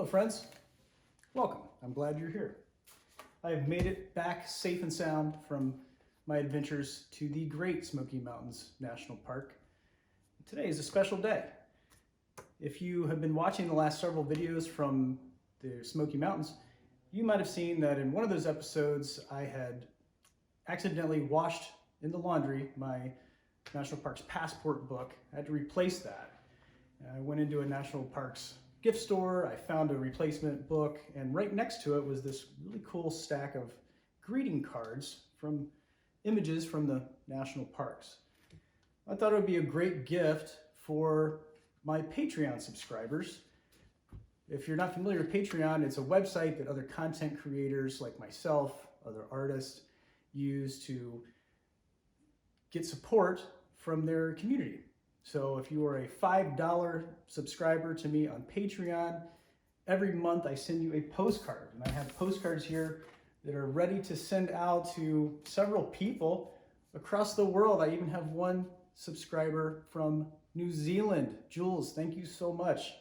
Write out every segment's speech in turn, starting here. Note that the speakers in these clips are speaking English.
friends. Welcome. I'm glad you're here. I have made it back safe and sound from my adventures to the Great Smoky Mountains National Park. Today is a special day. If you have been watching the last several videos from the Smoky Mountains, you might have seen that in one of those episodes I had accidentally washed in the laundry my National Parks passport book. I had to replace that. I went into a National Parks gift store, I found a replacement book, and right next to it was this really cool stack of greeting cards from images from the national parks. I thought it would be a great gift for my Patreon subscribers. If you're not familiar with Patreon, it's a website that other content creators like myself, other artists, use to get support from their community. So if you are a $5 subscriber to me on Patreon, every month I send you a postcard. And I have postcards here that are ready to send out to several people across the world. I even have one subscriber from New Zealand. Jules, thank you so much.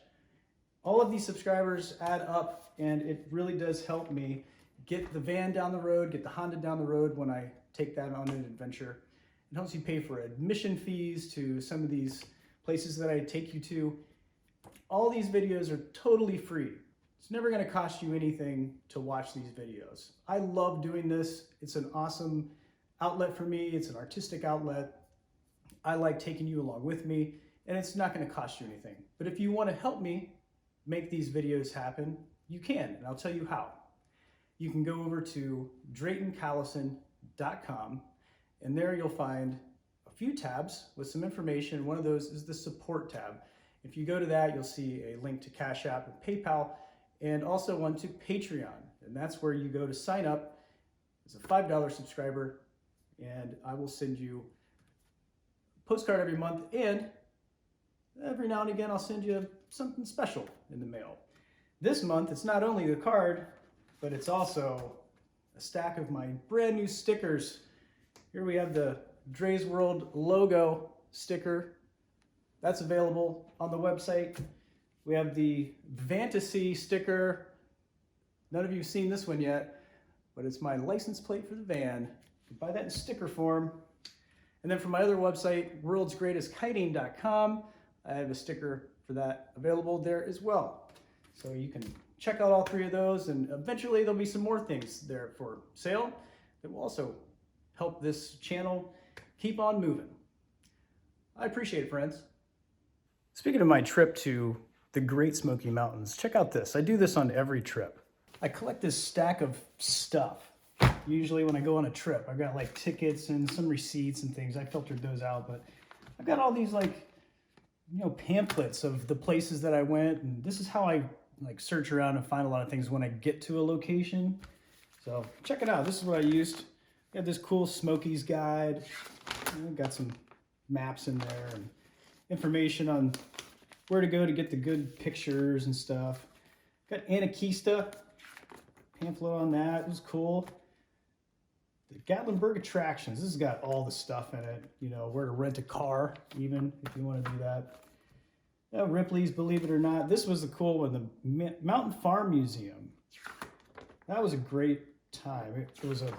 All of these subscribers add up, and it really does help me get the van down the road, get the Honda down the road when I take that on an adventure. It helps you pay for admission fees to some of these places that I take you to. All these videos are totally free. It's never going to cost you anything to watch these videos. I love doing this. It's an awesome outlet for me. It's an artistic outlet. I like taking you along with me, and it's not going to cost you anything. But if you want to help me make these videos happen, you can, and I'll tell you how. You can go over to DraytonCallison.com, and there you'll find a few tabs with some information. One of those is the support tab. If you go to that, you'll see a link to Cash App and PayPal, and also one to Patreon. And that's where you go to sign up as a $5 subscriber, and I will send you a postcard every month, and every now and again I'll send you something special in the mail. This month, it's not only the card, but it's also a stack of my brand new stickers. Here we have the Dray's World logo sticker. That's available on the website. We have the Fantasy sticker. None of you have seen this one yet, but it's my license plate for the van. You can buy that in sticker form. And then from my other website, worldsgreatestkiting.com, I have a sticker for that available there as well. So you can check out all three of those, and eventually there'll be some more things there for sale that will also help this channel keep on moving. I appreciate it, friends. Speaking of my trip to the Great Smoky Mountains, check out this. I do this on every trip. I collect this stack of stuff. Usually when I go on a trip, I've got like tickets and some receipts and things. I filtered those out, but I've got all these pamphlets of the places that I went, and this is how I search around and find a lot of things when I get to a location. So check it out. This is what I used. I got this cool Smokies guide. I've got some maps in there and information on where to go to get the good pictures and stuff. Got Anakeesta pamphlet on that. It was cool. The Gatlinburg attractions. This has got all the stuff in it. Where to rent a car, even if you want to do that. Ripley's, believe it or not. This was the cool one, the Mountain Farm Museum. That was a great time. It was a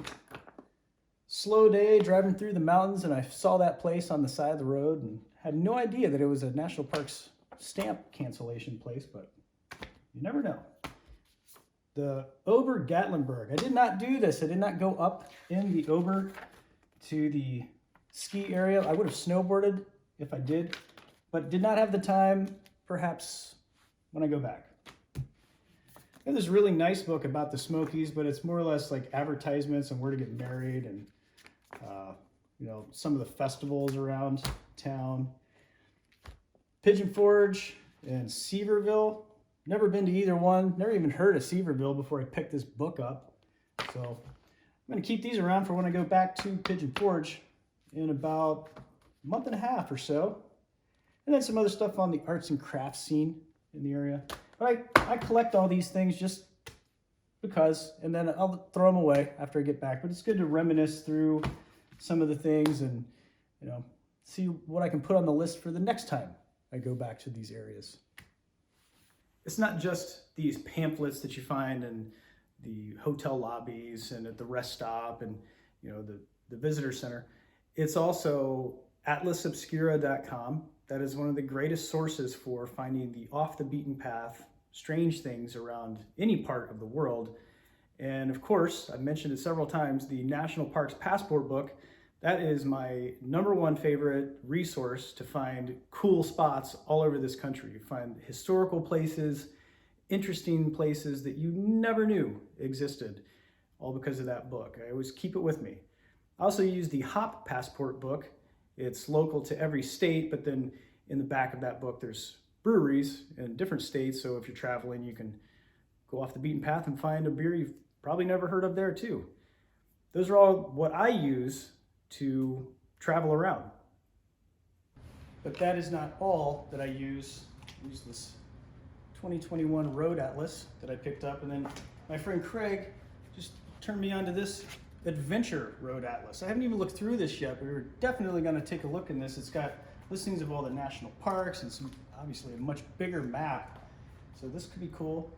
slow day driving through the mountains, and I saw that place on the side of the road and had no idea that it was a National Parks stamp cancellation place, but you never know. The Ober Gatlinburg. I did not do this. I did not go up in the Ober to the ski area. I would have snowboarded if I did, but did not have the time, perhaps when I go back. I have this really nice book about the Smokies, but it's more or less like advertisements and where to get married and some of the festivals around town. Pigeon Forge and Seaverville. Never been to either one. Never even heard of Seaverville before I picked this book up. So I'm going to keep these around for when I go back to Pigeon Forge in about a month and a half or so. And then some other stuff on the arts and crafts scene in the area. But I collect all these things just because, and then I'll throw them away after I get back. But it's good to reminisce through some of the things and, see what I can put on the list for the next time I go back to these areas. It's not just these pamphlets that you find in the hotel lobbies and at the rest stop and the visitor center. It's also atlasobscura.com. That is one of the greatest sources for finding the off the beaten path, strange things around any part of the world. And of course, I've mentioned it several times, the National Parks Passport book. That is my #1 favorite resource to find cool spots all over this country. You find historical places, interesting places that you never knew existed, all because of that book. I always keep it with me. I also use the Hop Passport book. It's local to every state, but then in the back of that book, there's breweries in different states. So if you're traveling, you can go off the beaten path and find a beer you've probably never heard of there too. Those are all what I use to travel around. But that is not all that I use. I use this 2021 Road Atlas that I picked up, and then my friend Craig just turned me onto this Adventure Road Atlas. I haven't even looked through this yet, but we're definitely going to take a look in this. It's got listings of all the national parks and obviously a much bigger map. So this could be cool.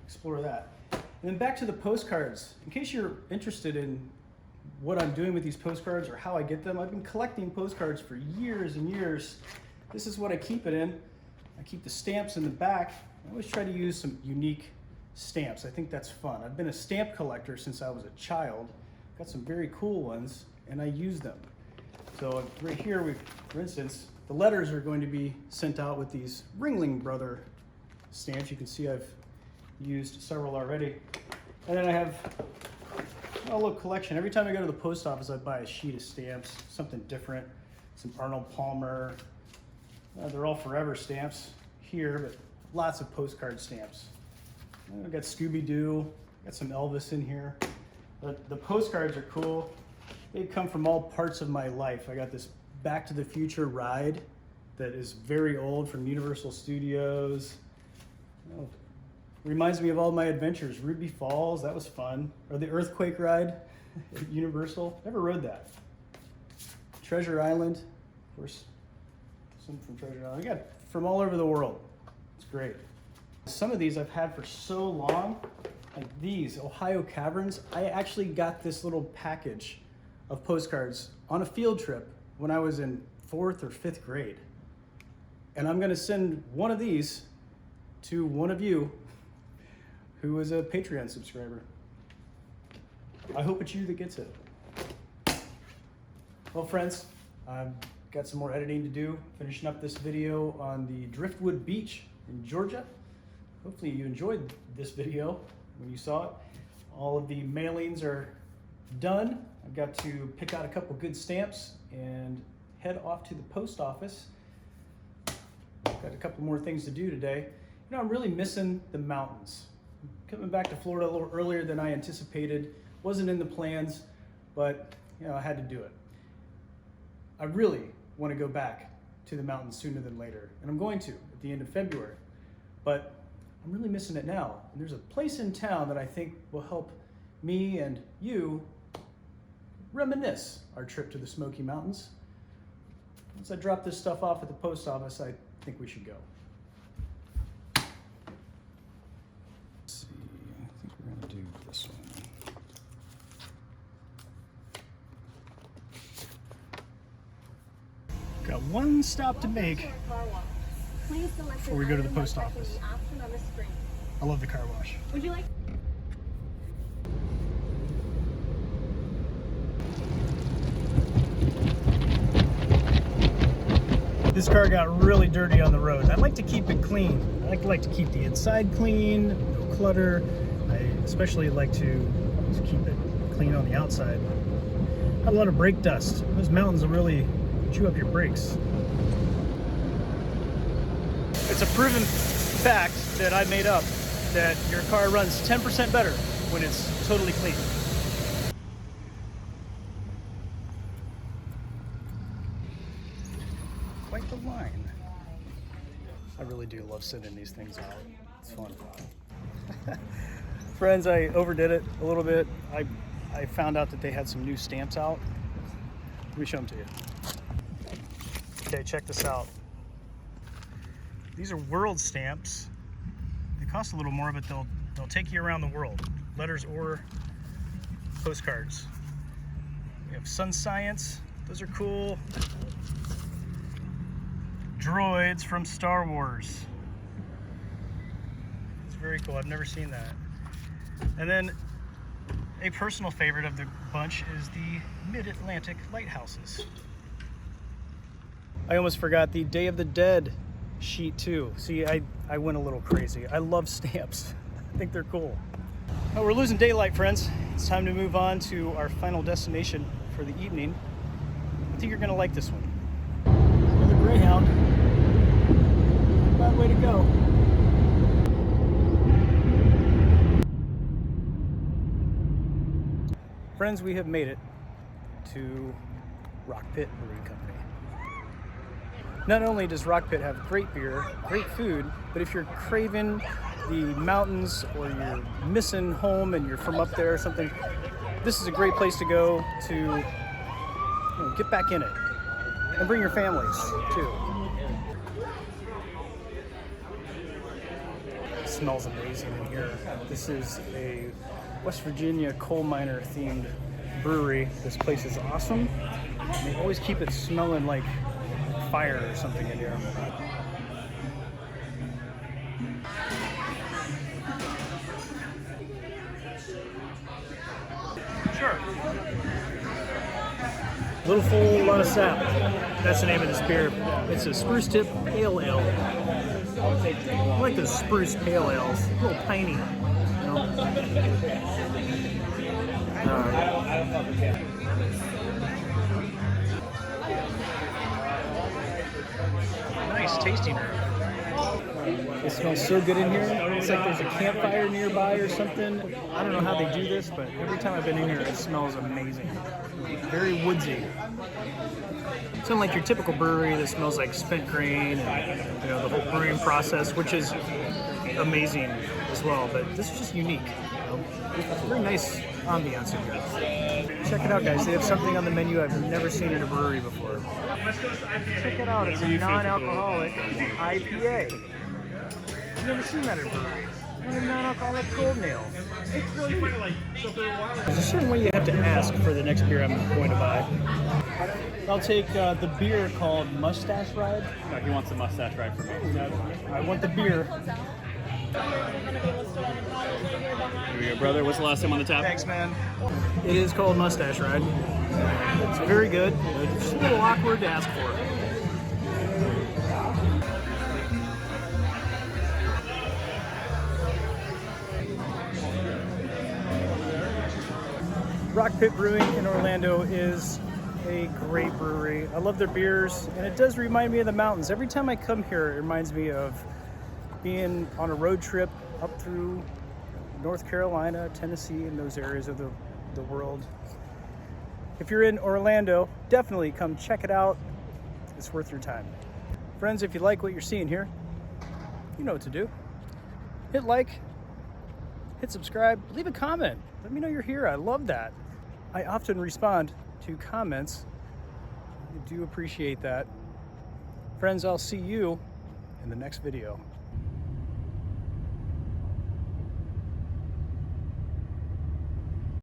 Explore that. And then back to the postcards. In case you're interested in what I'm doing with these postcards or how I get them, I've been collecting postcards for years and years. This is what I keep it in. I keep the stamps in the back. I always try to use some unique stamps. I think that's fun. I've been a stamp collector since I was a child. Got some very cool ones, and I use them. So right here, for instance, the letters are going to be sent out with these Ringling Brother stamps. You can see I've used several already. And then I have a little collection. Every time I go to the post office, I buy a sheet of stamps, something different. Some Arnold Palmer. They're all forever stamps here, but lots of postcard stamps. I've got Scooby-Doo, got some Elvis in here. The postcards are cool. They come from all parts of my life. I got this Back to the Future ride that is very old from Universal Studios. Reminds me of all my adventures. Ruby Falls, that was fun. Or the Earthquake ride at Universal. Never rode that. Treasure Island, of course, some from Treasure Island. I got from all over the world. It's great. Some of these I've had for so long, like these, Ohio Caverns. I actually got this little package of postcards on a field trip when I was in 4th or 5th grade. And I'm gonna send one of these to one of you who is a Patreon subscriber. I hope it's you that gets it. Well, friends, I've got some more editing to do, finishing up this video on the Driftwood Beach in Georgia. Hopefully you enjoyed this video when you saw it. All of the mailings are done. I've got to pick out a couple good stamps and head off to the post office. Got a couple more things to do today. I'm really missing the mountains. Coming back to Florida a little earlier than I anticipated. Wasn't in the plans, but I had to do it. I really want to go back to the mountains sooner than later, and I'm going to at the end of February. But I'm really missing it now. And there's a place in town that I think will help me and you reminisce our trip to the Smoky Mountains. Once I drop this stuff off at the post office, I think we should go. Let's see, I think we're gonna do this one. Got one stop to make before we go to the post office. I love the car wash. Would you like? This car got really dirty on the road. I like to keep it clean. I like to keep the inside clean, no clutter. I especially like to keep it clean on the outside. Had a lot of brake dust. Those mountains will really chew up your brakes. It's a proven fact that I made up that your car runs 10% better when it's totally clean. Quite the line. I really do love sending these things out. It's fun. Friends, I overdid it a little bit. I found out that they had some new stamps out. Let me show them to you. Okay, check this out. These are world stamps Cost a little more, but they'll take you around the world, letters or postcards. We have Sun Science, those are cool. Droids from Star Wars. It's very cool, I've never seen that. And then a personal favorite of the bunch is the Mid-Atlantic lighthouses. I almost forgot the Day of the Dead sheet too. See, I went a little crazy. I love stamps. I think they're cool. Oh, we're losing daylight, friends. It's time to move on to our final destination for the evening. I think you're gonna like this one. Another Greyhound. Bad way to go. Friends, we have made it to Rock Pit Brewing Company. Not only does Rock Pit have great beer, great food, but if you're craving the mountains or you're missing home and you're from up there or something, this is a great place to go to get back in it and bring your families too. It smells amazing in here. This is a West Virginia coal miner themed brewery. This place is awesome. And they always keep it smelling like fire or something in here. Sure. Little full, lot of sap. That's the name of this beer. It's a Spruce Tip Pale Ale. I like those Spruce Pale Ales. A little tiny. Nice tasting herb. It smells so good in here. It's like there's a campfire nearby or something. I don't know how they do this, but every time I've been in here, it smells amazing. Very woodsy. It's unlike your typical brewery that smells like spent grain and the whole brewing process, which is amazing as well. But this is just unique. Very nice ambiance in here. Check it out, guys. They have something on the menu I've never seen in a brewery before. Check it out. It's a non-alcoholic IPA. I've never seen that in a brewery. And a non-alcoholic Golden Ale. There's a certain way you have to ask for the next beer I'm going to buy. I'll take the beer called Mustache Ride. No, he wants the Mustache Ride for me. I want the beer. Here we go, brother. What's the last time on the tap? Thanks, man. It is called Mustache Ride. It's very good. It's a little awkward to ask for. Rock Pit Brewing in Orlando is a great brewery. I love their beers, and it does remind me of the mountains. Every time I come here, it reminds me of being on a road trip up through North Carolina, Tennessee, and those areas of the world. If you're in Orlando, definitely come check it out. It's worth your time. Friends, if you like what you're seeing here, you know what to do. Hit like, hit subscribe, leave a comment. Let me know you're here. I love that. I often respond to comments. I do appreciate that. Friends, I'll see you in the next video.